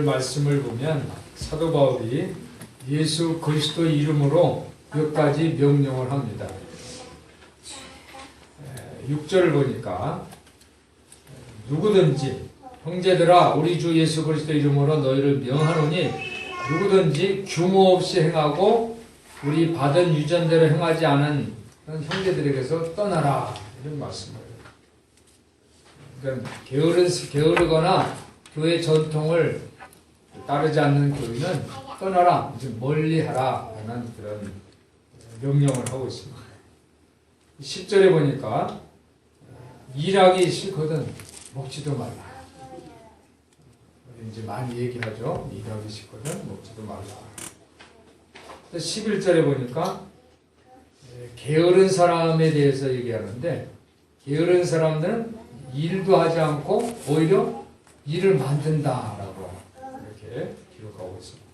말씀을 보면 사도 바울이 예수 그리스도 이름으로 몇 가지 명령을 합니다. 6절을 보니까 누구든지 형제들아 우리 주 예수 그리스도 이름으로 너희를 명하노니 누구든지 규모 없이 행하고 우리 받은 유전대로 행하지 않은 형제들에게서 떠나라 이런 말씀을. 그러니까 게으르거나 교회 전통을 따르지 않는 교인은 떠나라, 멀리하라 라는 그런 명령을 하고 있습니다. 10절에 보니까 일하기 싫거든 먹지도 말라. 이제 많이 얘기하죠. 일하기 싫거든 먹지도 말라. 11절에 보니까 게으른 사람에 대해서 얘기하는데 게으른 사람들은 일도 하지 않고 오히려 일을 만든다라고 이렇게 기록하고 있습니다.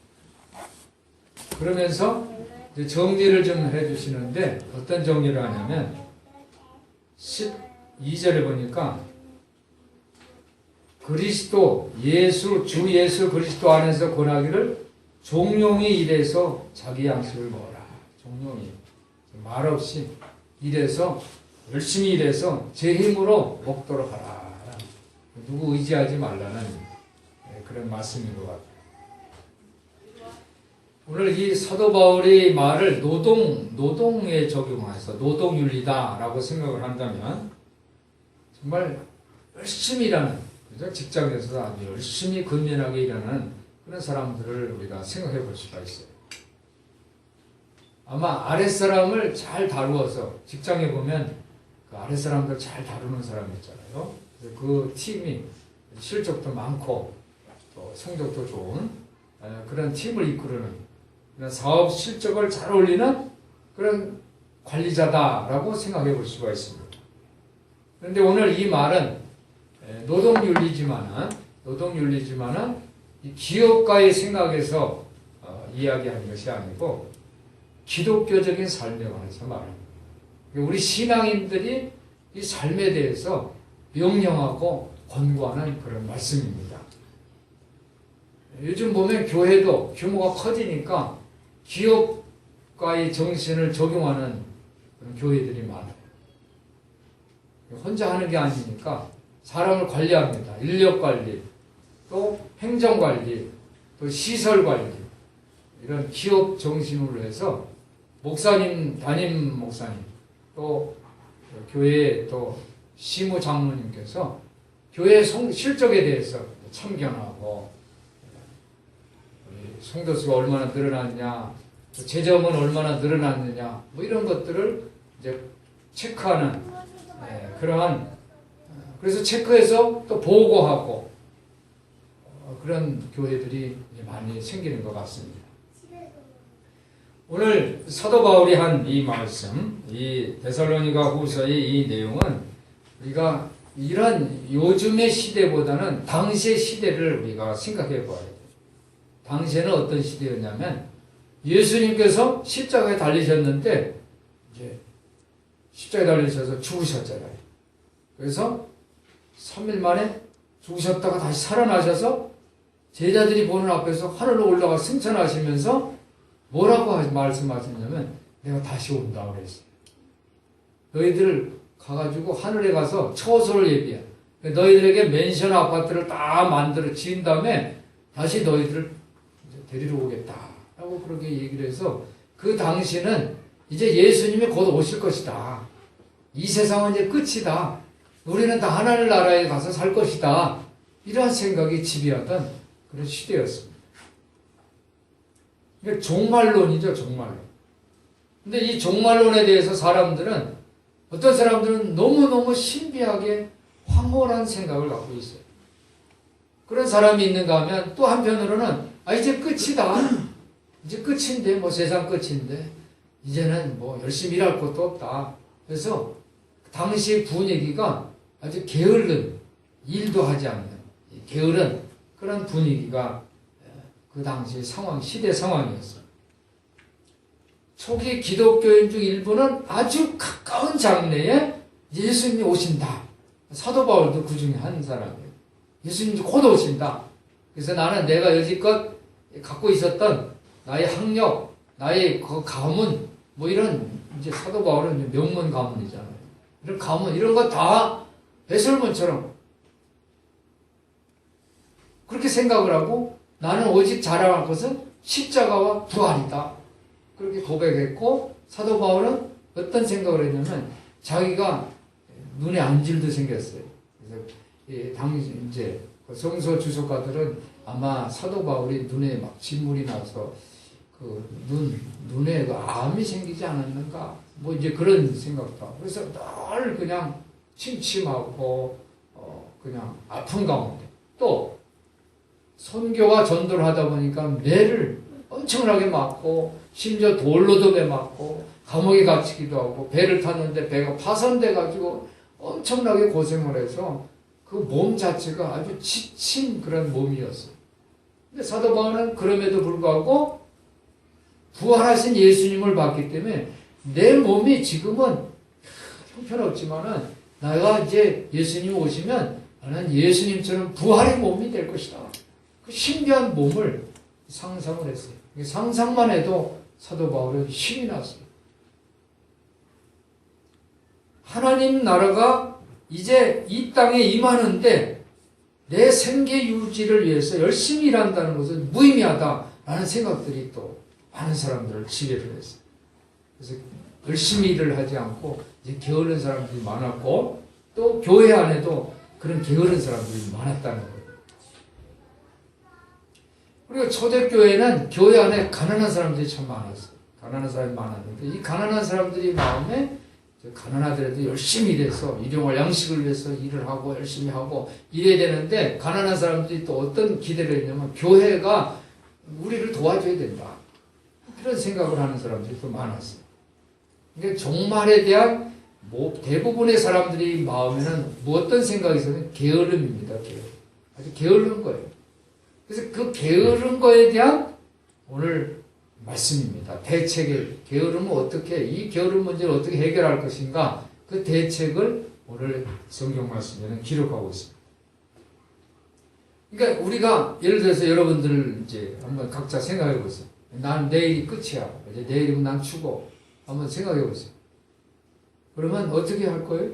그러면서 이제 정리를 좀 해주시는데 어떤 정리를 하냐면 12절에 보니까 그리스도 예수 주 예수 그리스도 안에서 권하기를 종용이 일해서 자기 양식을 먹어라. 종용이 말없이 일해서 열심히 일해서 제 힘으로 먹도록 하라. 누구 의지하지 말라는 그런 말씀인 것 같아요. 오늘 이 사도 바울의 말을 노동에 적용해서 노동윤리다라고 생각을 한다면 정말 열심히 일하는, 그죠? 직장에서 아주 열심히 근면하게 일하는 그런 사람들을 우리가 생각해 볼 수가 있어요. 아마 아랫사람을 잘 다루어서 직장에 보면 그 아랫사람들 잘 다루는 사람 있잖아요. 그 팀이 실적도 많고 또 성적도 좋은 그런 팀을 이끌는 그런 사업 실적을 잘 올리는 그런 관리자다라고 생각해 볼 수가 있습니다. 그런데 오늘 이 말은 노동윤리지만은 이 기업가의 생각에서 이야기하는 것이 아니고 기독교적인 삶에 관해서 말합니다. 우리 신앙인들이 이 삶에 대해서 명령하고 권고하는 그런 말씀입니다. 요즘 보면 교회도 규모가 커지니까 기업가의 정신을 적용하는 그런 교회들이 많아요. 혼자 하는 게 아니니까 사람을 관리합니다. 인력 관리, 또 행정 관리, 또 시설 관리, 이런 기업 정신으로 해서 목사님, 담임 목사님, 또 교회 또 시무 장로님께서 교회 실적에 대해서 참견하고 성도수가 얼마나 늘어났냐, 재정은 얼마나 늘어났느냐, 뭐 이런 것들을 이제 체크하는 그러한, 그래서 체크해서 또 보고하고 그런 교회들이 많이 생기는 것 같습니다. 오늘 사도 바울이 한 이 말씀, 이 데살로니가 후서의 이 내용은 우리가 이런 요즘의 시대보다는 당시의 시대를 우리가 생각해 봐야 돼요. 당시에는 어떤 시대였냐면 예수님께서 십자가에 달리셨는데 이제 십자가에 달리셔서 죽으셨잖아요. 그래서 3일 만에 죽으셨다가 다시 살아나셔서 제자들이 보는 앞에서 하늘로 올라가 승천하시면서 뭐라고 말씀하셨냐면 내가 다시 온다 그랬어요. 너희들 가가지고 하늘에 가서 처소를 예비해. 너희들에게 맨션 아파트를 다 만들어 지은 다음에 다시 너희들을 데리러 오겠다 라고 그렇게 얘기를 해서 그 당시는 이제 예수님이 곧 오실 것이다. 이 세상은 이제 끝이다. 우리는 다 하나님 나라에 가서 살 것이다. 이러한 생각이 지배하던 그런 시대였습니다. 종말론이죠, 종말론. 근데 이 종말론에 대해서 사람들은, 어떤 사람들은 너무너무 신비하게 황홀한 생각을 갖고 있어요. 그런 사람이 있는가 하면 또 한편으로는 이제 끝이다. 이제 끝인데, 뭐 세상 끝인데 이제는 뭐 열심히 일할 것도 없다. 그래서 당시 분위기가 아주 게으른, 일도 하지 않는 게으른 그런 분위기가 그 당시 상황, 시대 상황이었어요. 초기 기독교인 중 일부는 아주 가까운 장래에 예수님이 오신다. 사도 바울도 그 중에 한 사람이에요. 예수님이 곧 오신다. 그래서 나는 내가 여지껏 갖고 있었던 나의 학력, 나의 그 가문, 뭐 이런, 이제 사도 바울은 이제 명문 가문이잖아요. 이런 가문, 이런 거 다 배설문처럼 그렇게 생각을 하고 나는 오직 자랑할 것은 십자가와 부활이다. 그렇게 고백했고, 사도 바울은 어떤 생각을 했냐면 자기가 눈에 안질도 생겼어요. 그래서 당시 이제 성서 주석가들은 아마 사도 바울이 눈에 막 진물이 나서 그 눈에 그 암이 생기지 않았는가, 뭐 이제 그런 생각도. 그래서 늘 그냥 침침하고 그냥 아픈 가운데, 또 선교와 전도를 하다 보니까 매를 엄청나게 맞고 심지어 돌로도 매 맞고 감옥에 갇히기도 하고 배를 탔는데 배가 파손돼 가지고 엄청나게 고생을 해서 그 몸 자체가 아주 지친 그런 몸이었어요. 근데 사도 바울은 그럼에도 불구하고 부활하신 예수님을 봤기 때문에 내 몸이 지금은 형편없지만은 내가 이제 예수님 오시면 나는 예수님처럼 부활의 몸이 될 것이다. 그 신비한 몸을 상상을 했어요. 상상만 해도 사도 바울은 힘이 났어요. 하나님 나라가 이제 이 땅에 임하는데 내 생계 유지를 위해서 열심히 일한다는 것은 무의미하다라는 생각들이 또 많은 사람들을 지배를 했어요. 그래서 열심히 일을 하지 않고 이제 게으른 사람들이 많았고, 또 교회 안에도 그런 게으른 사람들이 많았다는 거예요. 그리고 초대교회는 교회 안에 가난한 사람들이 참 많았어요. 가난한 사람이 많았는데 이 가난한 사람들이 마음에 가난하더라도 열심히 일해서 일용할 양식을 위해서 일을 하고 열심히 하고 이래야 되는데, 가난한 사람들이 또 어떤 기대를 했냐면 교회가 우리를 도와줘야 된다, 그런 생각을 하는 사람들이 또 많았어요. 그러니까 종말에 대한 대부분의 사람들이 마음에는 어떤 생각이 있으면 게으름입니다. 게으름. 아주 게으른 거예요. 그래서 그 게으른 거에 대한 오늘 말씀입니다. 대책을, 게으름은 어떻게, 이 게으름 문제를 어떻게 해결할 것인가, 그 대책을 오늘 성경 말씀에는 기록하고 있습니다. 그러니까 우리가 예를 들어서 여러분들 이제 한번 각자 생각해 보세요. 난 내일이 끝이야. 이제 내일이면 난 죽어. 한번 생각해 보세요. 그러면 어떻게 할 거예요?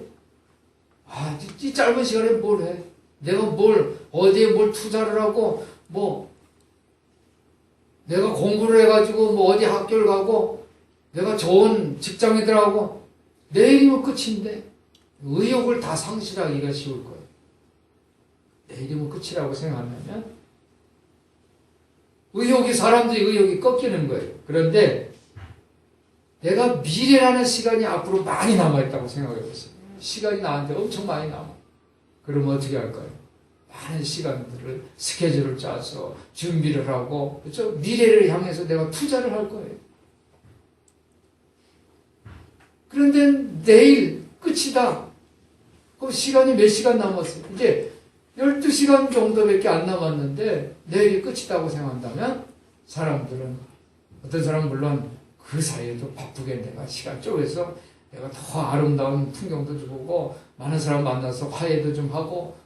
이 짧은 시간에 뭘 해? 내가 어디에 뭘 투자를 하고, 내가 공부를 해가지고 어디 학교를 가고 내가 좋은 직장에 들어가고 내일이면 끝인데 의욕을 다 상실하기가 쉬울 거예요. 내일이면 끝이라고 생각하면 사람들이 의욕이 꺾이는 거예요. 그런데 내가 미래라는 시간이 앞으로 많이 남아있다고 생각해 보세요. 시간이 나한테 엄청 많이 남아. 그러면 어떻게 할까요? 많은 시간들을, 스케줄을 짜서 준비를 하고, 그렇죠? 미래를 향해서 내가 투자를 할 거예요. 그런데 내일 끝이다. 그럼 시간이 몇 시간 남았어요? 이제 12시간 정도밖에 안 남았는데 내일이 끝이다고 생각한다면 사람들은, 어떤 사람은 물론 그 사이에도 바쁘게 내가 시간 쪼개서 내가 더 아름다운 풍경도 보고 많은 사람 만나서 화해도 좀 하고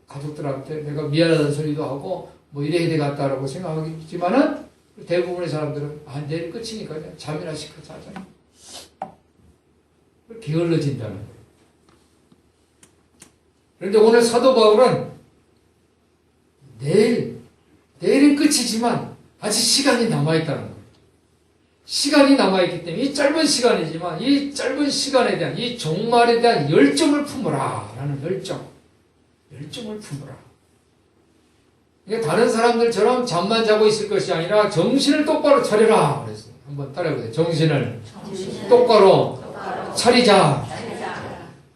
가족들한테 내가 미안하다는 소리도 하고 이래야 되겠다라고 생각하겠지만은 대부분의 사람들은 내일 끝이니까 잠이나 시켜 자자. 게을러진다는 거예요. 그런데 오늘 사도 바울은 내일은 끝이지만 아직 시간이 남아있다는 거예요. 시간이 남아있기 때문에 이 짧은 시간이지만 이 짧은 시간에 대한, 이 종말에 대한 열정을 품어라 라는 열정을 품어라. 그러니까 다른 사람들처럼 잠만 자고 있을 것이 아니라 정신을 똑바로 차려라 그랬어요. 한번 따라해보세요. 정신을 똑바로 차리자.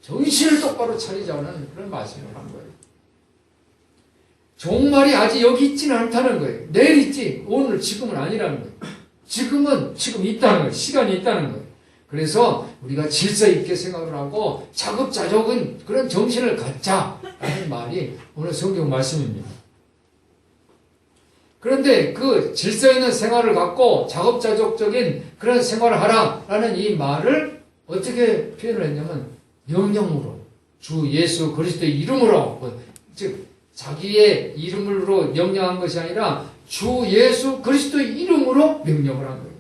정신을 똑바로 차리자는 그런 말씀을 한 거예요. 종말이 아직 여기 있지는 않다는 거예요. 내일 있지, 오늘, 지금은 아니라는 거예요. 지금 있다는 거예요. 시간이 있다는 거예요. 그래서 우리가 질서 있게 생각을 하고 자급자족은 그런 정신을 갖자라는 말이 오늘 성경 말씀입니다. 그런데 그 질서 있는 생활을 갖고 자급자족적인 그런 생활을 하라라는 이 말을 어떻게 표현을 했냐면 명령으로, 주 예수 그리스도의 이름으로, 즉 자기의 이름으로 명령한 것이 아니라 주 예수 그리스도의 이름으로 명령을 한 거예요.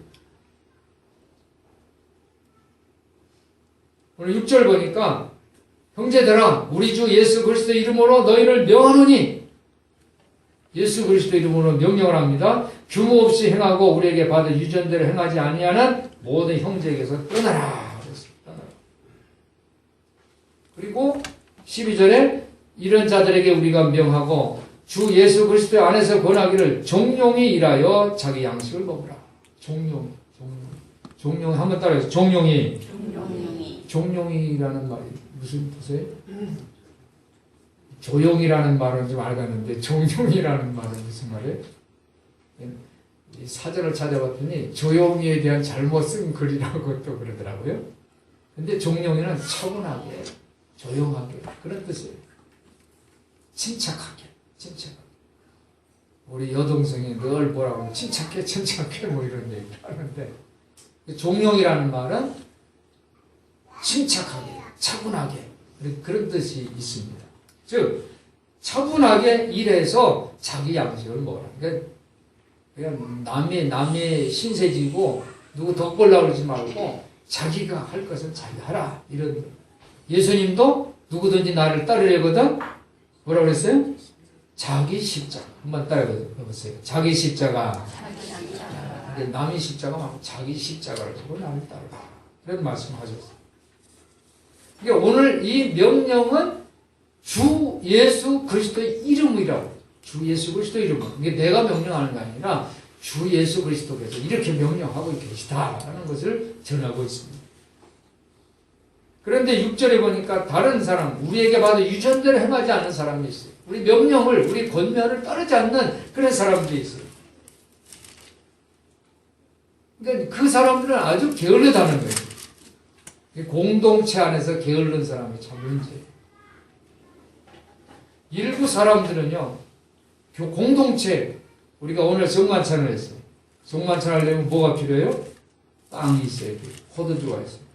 오늘 6절 보니까 형제들아 우리 주 예수 그리스도의 이름으로 너희를 명하노니 예수 그리스도의 이름으로 명령을 합니다. 규모 없이 행하고 우리에게 받은 유전대로 행하지 아니하는 모든 형제에게서 떠나라. 그리고 12절에 이런 자들에게 우리가 명하고 주 예수 그리스도 안에서 권하기를 종용이 일하여 자기 양식을 먹으라. 종용 한번 따라해서 종용이라는 말이 무슨 뜻이에요? 조용이라는 말은 좀 알겠는데 종용이라는 말은 무슨 말이에요? 이 사전을 찾아봤더니 조용히에 대한 잘못 쓴 글이라고 또 그러더라고요. 근데 종용이는 차분하게 조용하게 그런 뜻이에요. 침착하게. 우리 여동생이 늘 뭐라고 하면 침착해 뭐 이런 얘기를 하는데 종용이라는 말은 침착하게 차분하게 그런 뜻이 있습니다. 즉 차분하게 일해서 자기 양식을 먹어라. 그냥 남의 신세지고 누구 덕보려고 그러지 말고 자기가 할 것은 자기가 하라. 이런 예수님도 누구든지 나를 따르려거든 뭐라고 그랬어요? 자기 십자가. 한번 따라해보세요. 자기 십자가. 남의 십자가 말고 자기 십자가를 지고 나를 따르라. 그런 말씀하셨어요. 그러니까 오늘 이 명령은 주 예수 그리스도의 이름이라고. 주 예수 그리스도의 이름은. 이게 내가 명령하는 게 아니라 주 예수 그리스도께서 이렇게 명령하고 계시다라는 것을 전하고 있습니다. 그런데 6절에 보니까 다른 사람, 우리에게 받은 유전대로 행하지 않는 사람이 있어요. 우리 명령을, 우리 권면을 따르지 않는 그런 사람들이 있어요. 그러니까 그 사람들은 아주 게을르다는 거예요. 공동체 안에서 게을른 사람이 참 문제예요. 일부 사람들은요, 공동체, 우리가 오늘 정만찬을 했어요. 정만찬 하려면 뭐가 필요해요? 빵이 있어야 돼요. 포도주가 있어요.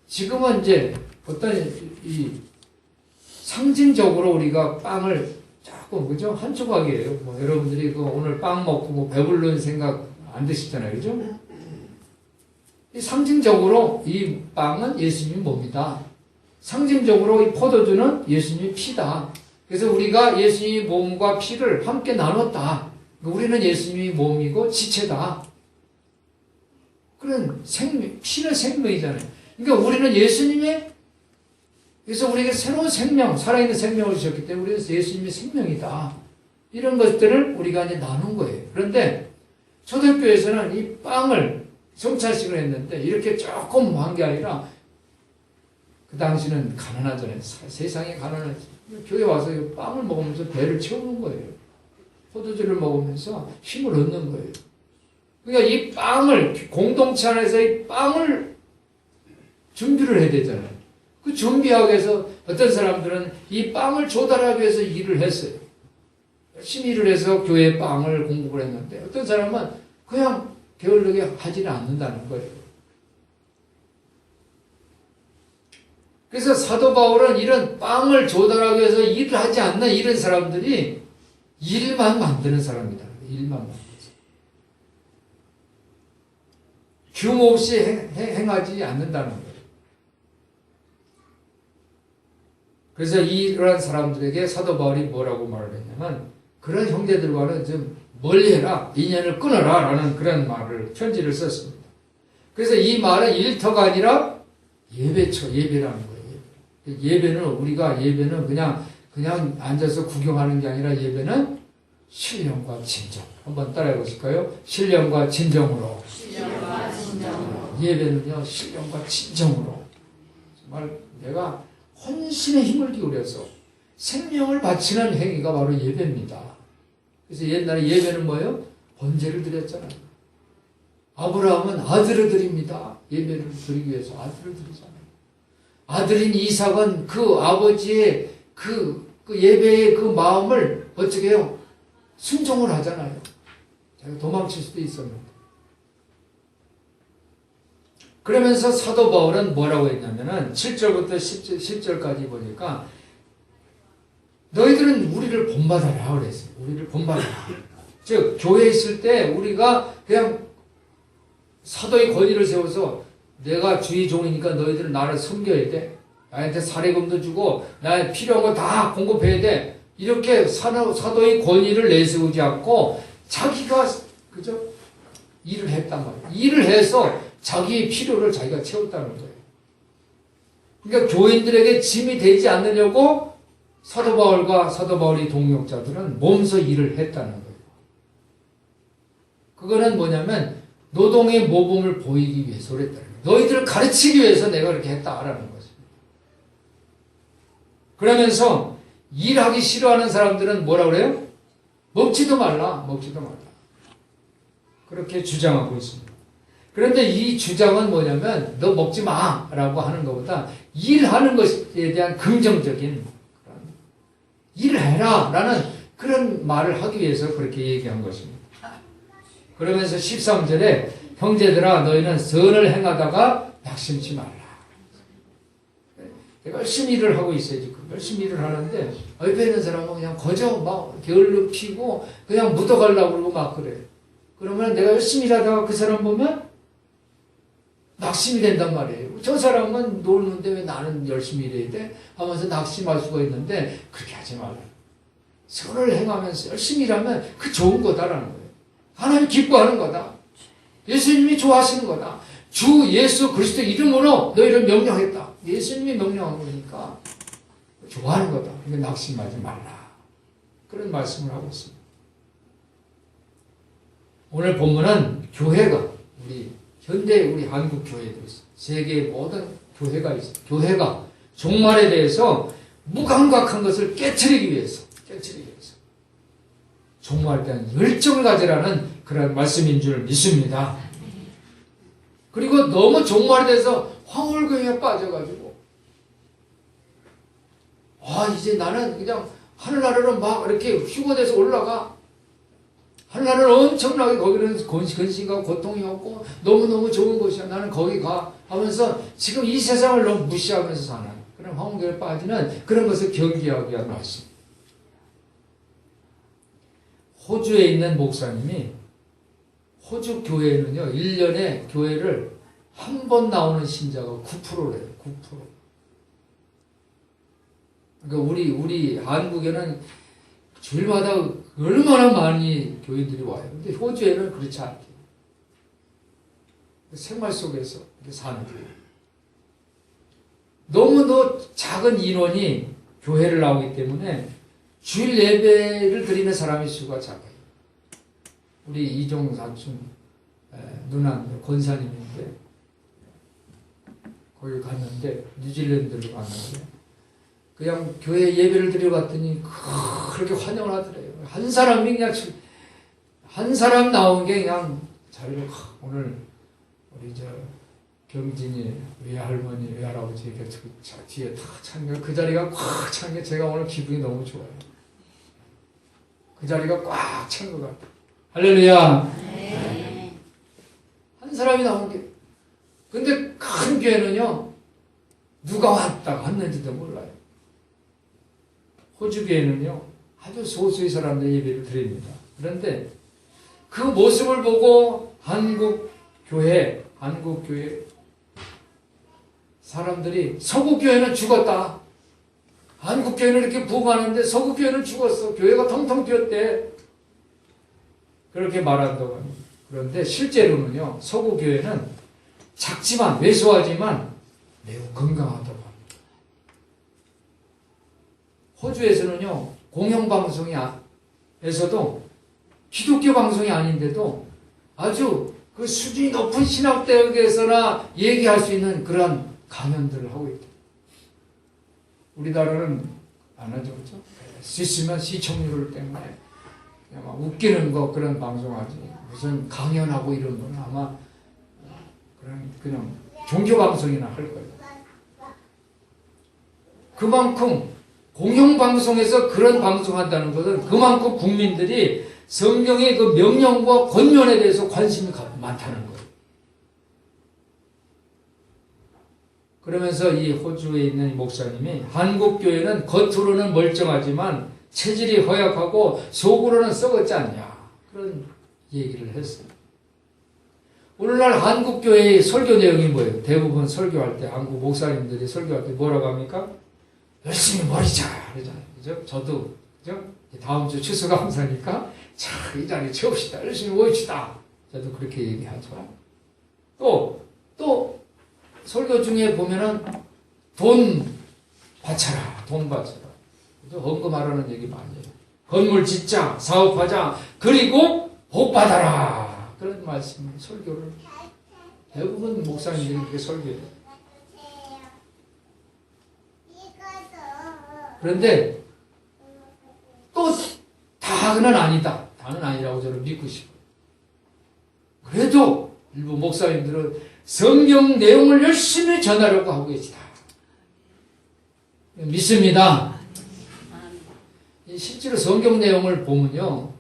지금은 이제 어떤 상징적으로 우리가 빵을 조금 그죠? 한 조각이에요. 뭐 여러분들이 오늘 빵 먹고 배부른 생각 안 드시잖아요. 그죠? 이 상징적으로 이 빵은 예수님의 몸이다. 상징적으로 이 포도주는 예수님의 피다. 그래서 우리가 예수님의 몸과 피를 함께 나눴다. 우리는 예수님의 몸이고 지체다. 그런 피는 생명이잖아요. 그러니까 우리는 예수님의, 그래서 우리에게 새로운 생명, 살아있는 생명을 주셨기 때문에 우리는 예수님의 생명이다. 이런 것들을 우리가 이제 나눈 거예요. 그런데 초대교회에서는 이 빵을 성찬식을 했는데 이렇게 조금 한 게 아니라 그 당시는 가난하잖아요. 세상에 가난하지. 교회 와서 빵을 먹으면서 배를 채우는 거예요. 포도주를 먹으면서 힘을 얻는 거예요. 그러니까 이 빵을, 공동체 안에서 이 빵을 준비를 해야 되잖아요. 그 준비하기 위해서 어떤 사람들은 이 빵을 조달하기 위해서 일을 했어요. 열심히 일을 해서 교회에 빵을 공급을 했는데 어떤 사람은 그냥 게을르게 하지는 않는다는 거예요. 그래서 사도 바울은 이런 빵을 조달하기 위해서 일을 하지 않는 이런 사람들이 일만 만드는 사람이다. 일만 만드는 사람. 규모 없이 행하지 않는다는 거예요. 그래서 이러한 사람들에게 사도 바울이 뭐라고 말을 했냐면 그런 형제들과는 좀 멀리해라, 인연을 끊어라 라는 그런 말을 편지를 썼습니다. 그래서 이 말은 일터가 아니라 예배라는 거예요. 예배는 우리가 그냥 앉아서 구경하는 게 아니라 예배는 신령과 진정. 한번 따라해 보실까요? 신령과 진정으로. 예배는요, 신령과 진정으로. 정말 내가 헌신의 힘을 기울여서 생명을 바치는 행위가 바로 예배입니다. 그래서 옛날에 예배는 뭐예요? 번제를 드렸잖아요. 아브라함은 아들을 드립니다. 예배를 드리기 위해서 아들을 드리잖아요. 아들인 이삭은 그 아버지의 그 예배의 그 마음을 어떻게 해요? 순종을 하잖아요. 자기가 도망칠 수도 있었는데. 그러면서 사도 바울은 뭐라고 했냐면은 7절부터 10절까지 보니까 너희들은 우리를 본받아라 그랬어요. 우리를 본받아라. 즉 교회에 있을 때 우리가 그냥 사도의 권위를 세워서 내가 주의 종이니까 너희들은 나를 섬겨야 돼. 나한테 사례금도 주고 나한테 필요한 거 다 공급해야 돼. 이렇게 사도의 권위를 내세우지 않고 자기가 그죠? 일을 했단 말이에요. 일을 해서 자기의 필요를 자기가 채웠다는 거예요. 그러니까 교인들에게 짐이 되지 않으려고 사도 바울과 사도 바울의 동역자들은 몸소 일을 했다는 거예요. 그거는 뭐냐면 노동의 모범을 보이기 위해서 그랬다는 거예요. 너희들을 가르치기 위해서 내가 그렇게 했다라는 거죠. 그러면서 일하기 싫어하는 사람들은 뭐라 그래요? 먹지도 말라. 먹지도 말라. 그렇게 주장하고 있습니다. 그런데 이 주장은 뭐냐면 너 먹지 마라고 하는 것보다 일하는 것에 대한 긍정적인 일을 해라 라는 그런 말을 하기 위해서 그렇게 얘기한 것입니다. 그러면서 13절에 형제들아 너희는 선을 행하다가 낙심치 말라. 내가 열심히 일을 하고 있어야지. 열심히 일을 하는데 옆에 있는 사람은 그냥 거저 막 게을러 피고 그냥 묻어가려고 그러고 막 그래. 그러면 내가 열심히 일하다가 그 사람 보면 낙심이 된단 말이에요. 저 사람은 노는데 왜 나는 열심히 일해야 돼? 하면서 낙심할 수가 있는데 그렇게 하지 말라. 선을 행하면서 열심히 일하면 그 좋은 거다라는 거예요. 하나님 기뻐하는 거다. 예수님이 좋아하시는 거다. 주 예수 그리스도 이름으로 너희를 명령했다. 예수님이 명령한 거니까 좋아하는 거다. 그러니까 낙심하지 말라. 그런 말씀을 하고 있습니다. 오늘 본문은 교회가 현대 우리 한국 교회도 있어요. 세계의 모든 교회가 있어요. 교회가 종말에 대해서 무감각한 것을 깨트리기 위해서 종말에 대한 열정을 가지라는 그런 말씀인 줄 믿습니다. 그리고 너무 종말에 대해서 황홀경에 빠져가지고 이제 나는 그냥 하늘나라로 막 이렇게 휴거돼서 올라가. 하늘나라는 엄청나게 거기는 근심과 고통이 없고 너무너무 좋은 곳이야. 나는 거기 가 하면서 지금 이 세상을 너무 무시하면서 사는 그런 황홀경에 빠지는 그런 것을 경계하기 위한 말씀. 호주에 있는 목사님이 호주 교회는요 1년에 교회를 한 번 나오는 신자가 9%래요. 9%. 그러니까 우리 한국에는 주일마다 얼마나 많이 교인들이 와요. 근데 호주에는 그렇지 않대요. 생활 속에서 이렇게 사는 거예요. 너무도 작은 인원이 교회를 나오기 때문에 주일 예배를 드리는 사람의 수가 작아요. 우리 이종 사촌 누나 권사님인데 거기 갔는데 뉴질랜드로 갔는데 그냥 교회 예배를 드려봤더니 그렇게 환영을 하더래요. 한 사람이 그냥 한 사람 나온 게 그냥 자리를 오늘 우리 경진이 외할머니 외할아버지 이렇게 뒤에 다 찬 게 그 자리가 꽉 찬 게 제가 오늘 기분이 너무 좋아요. 그 자리가 꽉 찬 것 같아요. 할렐루야. 네. 한 사람이 나온 게 근데 큰 교회는요 누가 왔는지도 몰라요. 호주 교회는요 아주 소수의 사람들 예배를 드립니다. 그런데 그 모습을 보고 한국 교회 사람들이 서구 교회는 죽었다. 한국 교회는 이렇게 부흥하는데 서구 교회는 죽었어. 교회가 텅텅 비었대. 그렇게 말한다고 합니다. 그런데 실제로는요 서구 교회는 작지만 왜소하지만 매우 건강하다고 합니다. 호주에서는요 공영방송에서도 기독교 방송이 아닌데도 아주 그 수준이 높은 신학대학에서나 얘기할 수 있는 그런 강연들을 하고 있다. 우리나라는 안 하죠, 그렇죠? 수 있으면 시청률 때문에 그냥 막 웃기는 거 그런 방송하지 무슨 강연하고 이런 건 아마 그냥 종교 방송이나 할 거예요. 그만큼 공영방송에서 그런 방송한다는 것은 그만큼 국민들이 성경의 그 명령과 권면에 대해서 관심이 많다는 거예요. 그러면서 이 호주에 있는 이 목사님이 한국 교회는 겉으로는 멀쩡하지만 체질이 허약하고 속으로는 썩었지 않냐 그런 얘기를 했어요. 오늘날 한국 교회의 설교 내용이 뭐예요? 대부분 설교할 때 한국 목사님들이 설교할 때 뭐라고 합니까? 열심히 모이자 그러잖아요. 그죠? 저도 그죠? 다음 주 추수감사니까 자, 이 자리에 채웁시다. 열심히 모입시다. 저도 그렇게 얘기하죠. 또 설교 중에 보면은 돈 바쳐라. 돈 바쳐라. 헌금하라는 얘기 많이 해요. 건물 짓자, 사업하자, 그리고 복 받아라. 그런 말씀, 설교를 대부분 목사님들이 그렇게 설교해요. 그런데 또 다는 아니다. 다는 아니라고 저는 믿고 싶어요. 그래도 일부 목사님들은 성경 내용을 열심히 전하려고 하고 계시다. 믿습니다. 실제로 성경 내용을 보면요.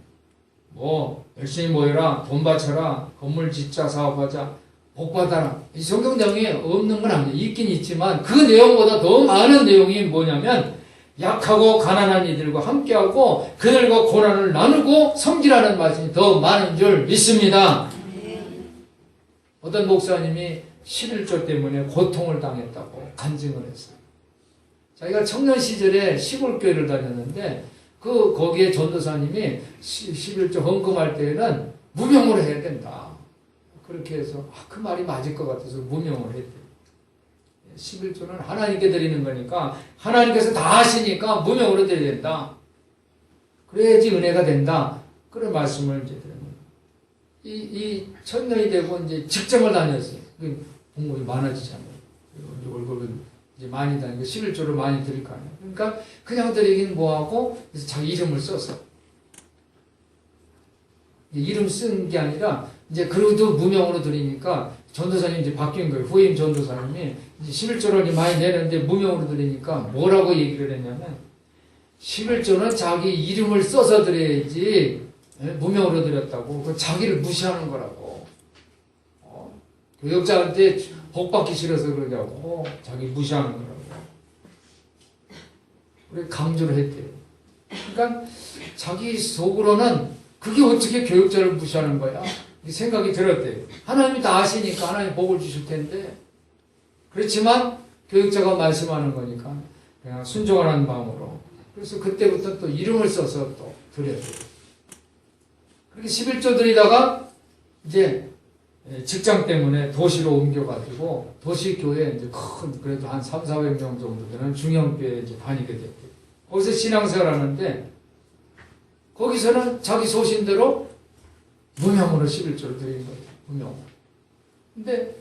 뭐 열심히 모여라, 돈 바쳐라, 건물 짓자, 사업하자, 복 받아라. 이 성경 내용이 없는 건 아니에요. 있긴 있지만 그 내용보다 더 많은 내용이 뭐냐면 약하고 가난한 이들과 함께하고 그들과 고난을 나누고 섬기라는 말씀이 더 많은 줄 믿습니다. 어떤 목사님이 11조 때문에 고통을 당했다고 간증을 했어요. 자기가 청년 시절에 시골 교회를 다녔는데 거기에 전도사님이 11조 헌금할 때에는 무명으로 해야 된다. 그렇게 해서 그 말이 맞을 것 같아서 무명으로 했대요. 11조는 하나님께 드리는 거니까 하나님께서 다 하시니까 무명으로 드려야 된다. 그래야지 은혜가 된다. 그런 말씀을 이제 드립니다. 이 청년이 되고 이제 직장을 다녔어요. 봉급이 많아지잖아요. 월급을 이제 많이 다니고 11조를 많이 드릴 거 아니에요. 그러니까 그냥 드리긴 뭐하고 그래서 자기 이름을 써서 이름 쓴 게 아니라 이제 그래도 무명으로 드리니까 전도사님 이제 바뀐 거예요. 후임 전도사님이 이제 11조를 이제 많이 내는데 무명으로 드리니까 뭐라고 얘기를 했냐면 11조는 자기 이름을 써서 드려야지 무명으로 드렸다고 그 자기를 무시하는 거라고. 교역자한테 복 받기 싫어서 그러냐고 자기 무시하는 거라고. 우리 강조를 했대요. 그러니까 자기 속으로는 그게 어떻게 교역자를 무시하는 거야? 생각이 들었대요. 하나님이 다 아시니까 하나님 복을 주실 텐데 그렇지만 교역자가 말씀하는 거니까 그냥 순종하는 마음으로 그래서 그때부터 또 이름을 써서 또 드려야 돼요. 그렇게 11조 드리다가 이제 직장 때문에 도시로 옮겨가지고 도시교회 이제 큰 그래도 한 300~400명 정도 되는 중형교회에 이제 다니게 됐대요. 거기서 신앙생활 하는데 거기서는 자기 소신대로 무명으로 11조를 드리는 거예요. 무명으로. 근데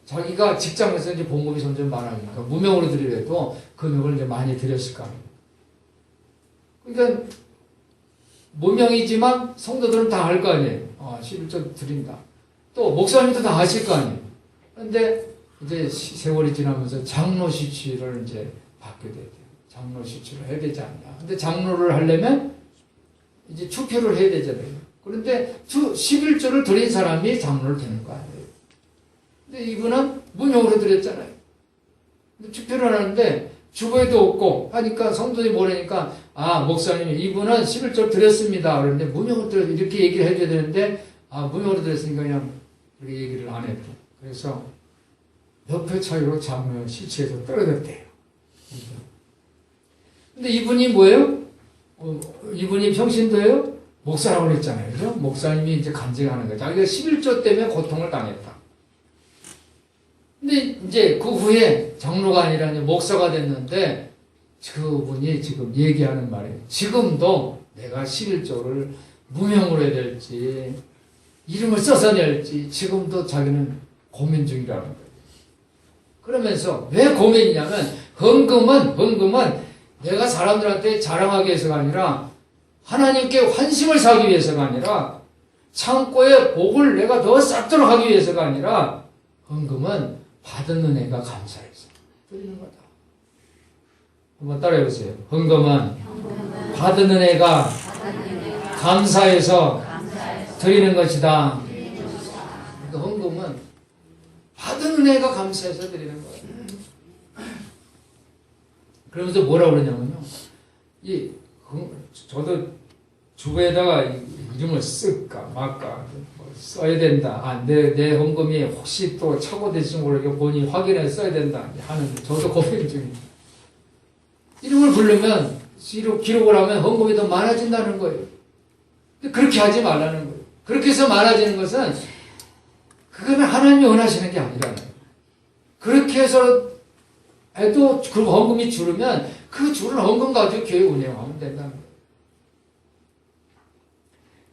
자기가 직장에서 이제 봉급이 점점 많아지니까 무명으로 드리려도 금액을 이제 많이 드렸을 거 아니에요. 그러니까 무명이지만 성도들은 다 알 거 아니에요. 11조 드린다. 또 목사님도 다 아실 거 아니에요. 그런데 이제 세월이 지나면서 장로 시치를 이제 받게 돼요. 장로 시치를 해야 되지 않냐. 근데 장로를 하려면 이제 투표를 해야 되잖아요. 그런데 11조를 드린 사람이 장로를 되는 거 아니에요. 근데 이분은 무명으로 드렸잖아요. 근데 투표를 하는데 주보에도 없고 하니까 성도들이 모르니까 목사님 이분은 11조 드렸습니다. 그런데 무명으로 드렸 이렇게 얘기를 해줘야 되는데 무명으로 드렸으니까 그냥 그렇게 얘기를 안 했대. 그래서 몇 표 차이로 장로 시치에서 떨어졌대요. 근데 이분이 뭐예요? 이분이 평신도예요? 목사라고 그랬잖아요. 그죠? 목사님이 이제 간증하는 거예요. 자기가 11조 때문에 고통을 당했다. 근데 이제 그 후에 장로가 아니라 이제 목사가 됐는데 그분이 지금 얘기하는 말이에요. 지금도 내가 11조를 무명으로 해야 될지 이름을 써서 낼지 지금도 자기는 고민 중이라는 거예요. 그러면서 왜 고민이냐면 헌금은 내가 사람들한테 자랑하기 위해서가 아니라 하나님께 환심을 사기 위해서가 아니라 창고에 복을 내가 더 쌓도록 하기 위해서가 아니라 헌금은 받은 은혜가 감사해서 드리는 거다. 한번 따라해보세요. 헌금은 받은 은혜가 감사해서 드리는 것이다. 그러니까 헌금은 받은 은혜가 감사해서 드리는 거예요. 그러면서 뭐라고 그러냐면요. 저도 주부에다가 이름을 쓸까 말까 써야 된다. 내 헌금이 혹시 또 착오될지 모르게 본인이 확인해 써야 된다 하는데 저도 고민 중입니다. 이름을 부르면 기록을 하면 헌금이 더 많아진다는 거예요. 근데 그렇게 하지 말라는 거예요. 그렇게 해서 많아지는 것은 그거는 하나님이 원하시는 게 아니라는 거예요. 그렇게 해서 해도 그 헌금이 줄으면 그 줄은 헌금 가지고 교회 운영하면 된다는 거예요.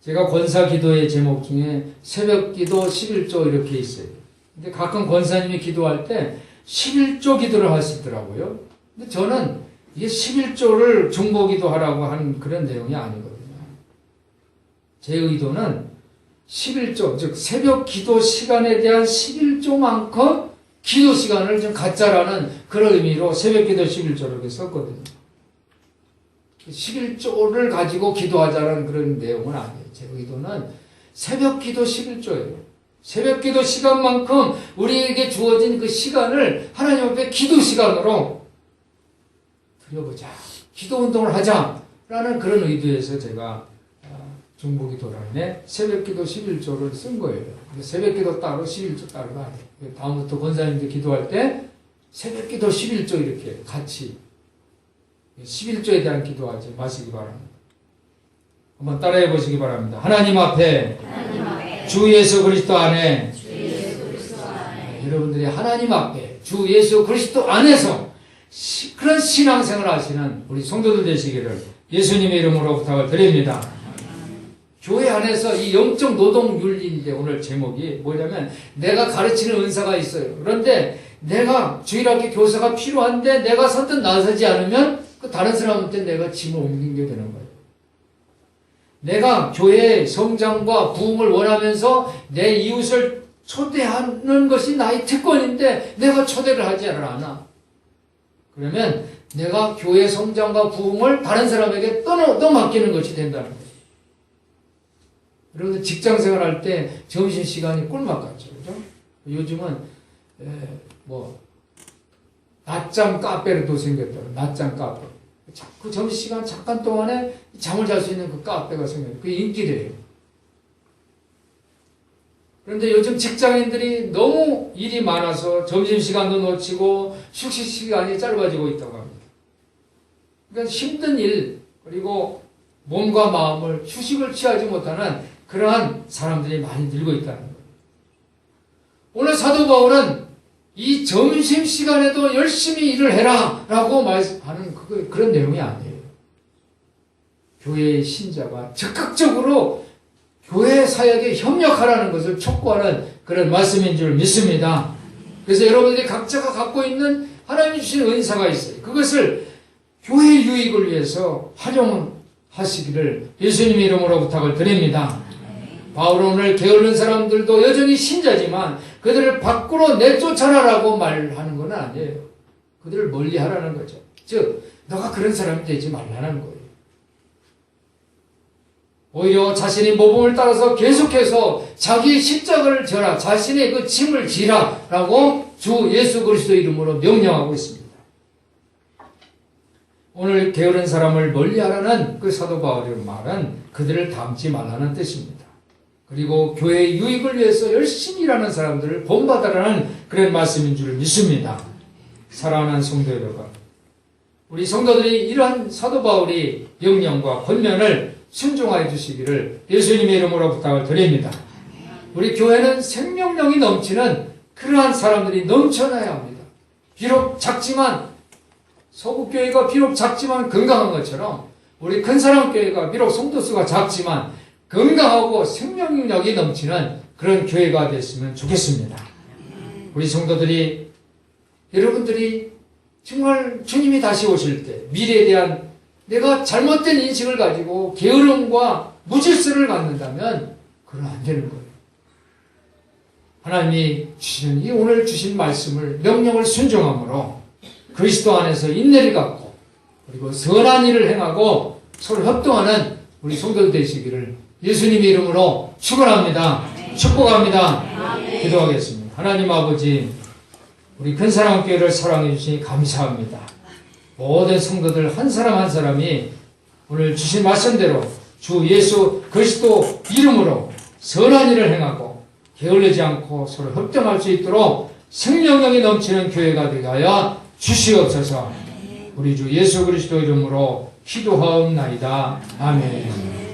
제가 권사 기도의 제목 중에 새벽 기도 11조 이렇게 있어요. 근데 가끔 권사님이 기도할 때 11조 기도를 하시더라고요. 근데 저는 이게 11조를 중보 기도하라고 하는 그런 내용이 아니거든요. 제 의도는 11조, 즉 새벽 기도 시간에 대한 11조만큼 기도 시간을 좀 갖자라는 그런 의미로 새벽 기도 11조를 이렇게 썼거든요. 11조를 가지고 기도하자는 그런 내용은 아니에요. 제 의도는 새벽 기도 11조예요. 새벽 기도 시간만큼 우리에게 주어진 그 시간을 하나님 앞에 기도 시간으로 드려보자. 기도 운동을 하자라는 그런 의도에서 제가 중보기도란에 새벽 기도 11조를 쓴 거예요. 새벽 기도 따로 11조 따로가 아니에요. 다음부터 권사님들 기도할 때 새벽 기도 11조 이렇게 같이 11조에 대한 기도하지 마시기 바랍니다. 한번 따라해 보시기 바랍니다. 하나님 앞에 주 예수 그리스도 안에 여러분들이 하나님 앞에 주 예수 그리스도 안에서 그런 신앙생활을 하시는 우리 성도들 되시기를 예수님의 이름으로 부탁을 드립니다. 교회 안에서 이 영적 노동 윤리인데 오늘 제목이 뭐냐면 내가 가르치는 은사가 있어요. 그런데 내가 주일학교 교사가 필요한데 내가 선뜻 나서지 않으면 그 다른 사람한테 내가 짐을 옮기게 되는 거예요. 내가 교회의 성장과 부흥을 원하면서 내 이웃을 초대하는 것이 나의 특권인데 내가 초대를 하지 않아. 그러면 내가 교회 성장과 부흥을 다른 사람에게 떠맡기는 것이 된다는 거예요. 여러분들 직장 생활할 때 점심시간이 꿀맛 같죠. 그죠? 요즘은 낮잠 카페도 생겼더라고요. 낮잠 카페. 그 점심시간 잠깐 동안에 잠을 잘 수 있는 그 카페가 생겨요. 그게 인기래요. 그런데 요즘 직장인들이 너무 일이 많아서 점심시간도 놓치고 휴식시간이 짧아지고 있다고 합니다. 그러니까 힘든 일 그리고 몸과 마음을 휴식을 취하지 못하는 그러한 사람들이 많이 늘고 있다는 거예요. 오늘 사도 바울은 이 점심시간에도 열심히 일을 해라 라고 말하는 그런 내용이 아니에요. 교회의 신자가 적극적으로 교회 사역에 협력하라는 것을 촉구하는 그런 말씀인 줄 믿습니다. 그래서 여러분들이 각자가 갖고 있는 하나님이 주신 은사가 있어요. 그것을 교회 유익을 위해서 활용하시기를 예수님의 이름으로 부탁을 드립니다. 바울은 오늘 게으른 사람들도 여전히 신자지만 그들을 밖으로 내쫓아라라고 말하는 건 아니에요. 그들을 멀리하라는 거죠. 즉 너가 그런 사람이 되지 말라는 거예요. 오히려 자신이 모범을 따라서 계속해서 자기 십자가를 져라, 자신의 그 짐을 지라 라고 주 예수 그리스도 이름으로 명령하고 있습니다. 오늘 게으른 사람을 멀리하라는 그 사도 바울의 말은 그들을 닮지 말라는 뜻입니다. 그리고 교회의 유익을 위해서 열심히 일하는 사람들을 본받아라는 그런 말씀인 줄 믿습니다. 사랑하는 성도 여러분, 우리 성도들이 이러한 사도 바울의 명령과 권면을 순종하여 주시기를 예수님의 이름으로 부탁을 드립니다. 우리 교회는 생명력이 넘치는 그러한 사람들이 넘쳐나야 합니다. 비록 작지만 서구교회가 비록 작지만 건강한 것처럼 우리 큰사랑교회가 비록 성도수가 작지만 건강하고 생명력이 넘치는 그런 교회가 됐으면 좋겠습니다. 우리 성도들이 여러분들이 정말 주님이 다시 오실 때 미래에 대한 내가 잘못된 인식을 가지고 게으름과 무질서를 갖는다면 그건 안 되는 거예요. 하나님이 주시는 이 오늘 주신 말씀을 명령을 순종함으로 그리스도 안에서 인내를 갖고 그리고 선한 일을 행하고 서로 협동하는 우리 성도들 되시기를 예수님의 이름으로 축원합니다. 축복합니다. 기도하겠습니다. 하나님 아버지, 우리 큰사랑교회를 사랑해 주시니 감사합니다. 모든 성도들 한 사람 한 사람이 오늘 주신 말씀대로 주 예수 그리스도 이름으로 선한 일을 행하고 게을르지 않고 서로 협정할 수 있도록 생명력이 넘치는 교회가 되게 하여 주시옵소서. 우리 주 예수 그리스도 이름으로 기도하옵나이다. 아멘.